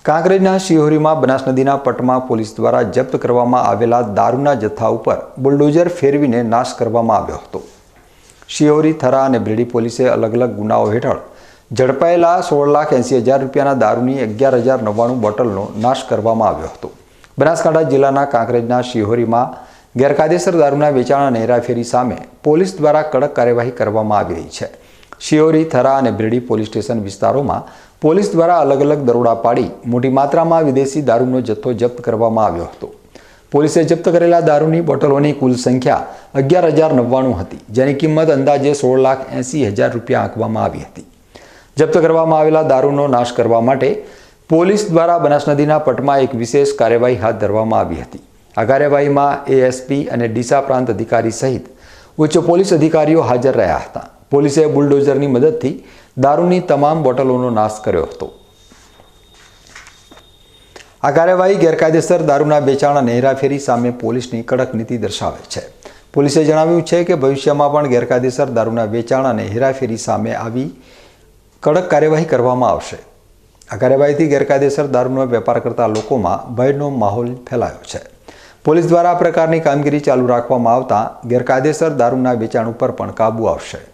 કાંકરેજના શિહોરીમાં બનાસ નદીના પટમાં પોલીસ દ્વારા જપ્ત કરવામાં આવેલા દારૂના જથ્થા ઉપર બુલડોઝર ફેરવીને નાશ કરવામાં આવ્યો હતો। શિહોરી, થરા અને બ્રેડી પોલીસે અલગ અલગ ગુનાઓ હેઠળ ઝડપાયેલા 16,80,000 રૂપિયાના દારૂની 11,099 બોટલનો નાશ કરવામાં આવ્યો હતો। બનાસકાંઠા જિલ્લાના કાંકરેજના શિહોરીમાં ગેરકાયદેસર દારૂના વેચાણ અને હેરાફેરી સામે પોલીસ દ્વારા કડક કાર્યવાહી કરવામાં આવી રહી છે। શિહોરી, થરા અને બ્રેડી પોલીસ સ્ટેશન વિસ્તારોમાં પોલીસ દ્વારા અલગ અલગ દરોડા પાડી મોટી માત્રામાં વિદેશી દારૂનો જથ્થો જપ્ત કરવામાં આવ્યો હતો। પોલીસે જપ્ત કરેલા દારૂની બોટલોની કુલ સંખ્યા 11,099 હતી, જેની કિંમત અંદાજે 16,80,000 રૂપિયા આંકવામાં આવી હતી। જપ્ત કરવામાં આવેલા દારૂનો નાશ કરવા માટે પોલીસ દ્વારા બનાસ નદીના પટમાં એક વિશેષ કાર્યવાહી હાથ ધરવામાં આવી હતી। આ કાર્યવાહીમાં એએસપી અને ડીસા પ્રાંત અધિકારી સહિત ઉચ્ચ પોલીસ અધિકારીઓ હાજર રહ્યા હતા। પોલીસે બુલડોઝરની મદદથી દારૂની તમામ બોટલોનો નાશ કર્યો હતો। આ કાર્યવાહી ગેરકાયદેસર દારૂના વેચાણ અને હેરાફેરી સામે પોલીસની કડક નીતિ દર્શાવે છે। પોલીસે જણાવ્યું છે કે ભવિષ્યમાં પણ ગેરકાયદેસર દારૂના વેચાણ અને હેરાફેરી સામે આવી કડક કાર્યવાહી કરવામાં આવશે। આ કાર્યવાહીથી ગેરકાયદેસર દારૂનો વેપાર કરતા લોકોમાં ભયનો માહોલ ફેલાયો છે। પોલીસ દ્વારા આ પ્રકારની કામગીરી ચાલુ રાખવામાં આવતા ગેરકાયદેસર દારૂના વેચાણ ઉપર પણ કાબૂ આવશે।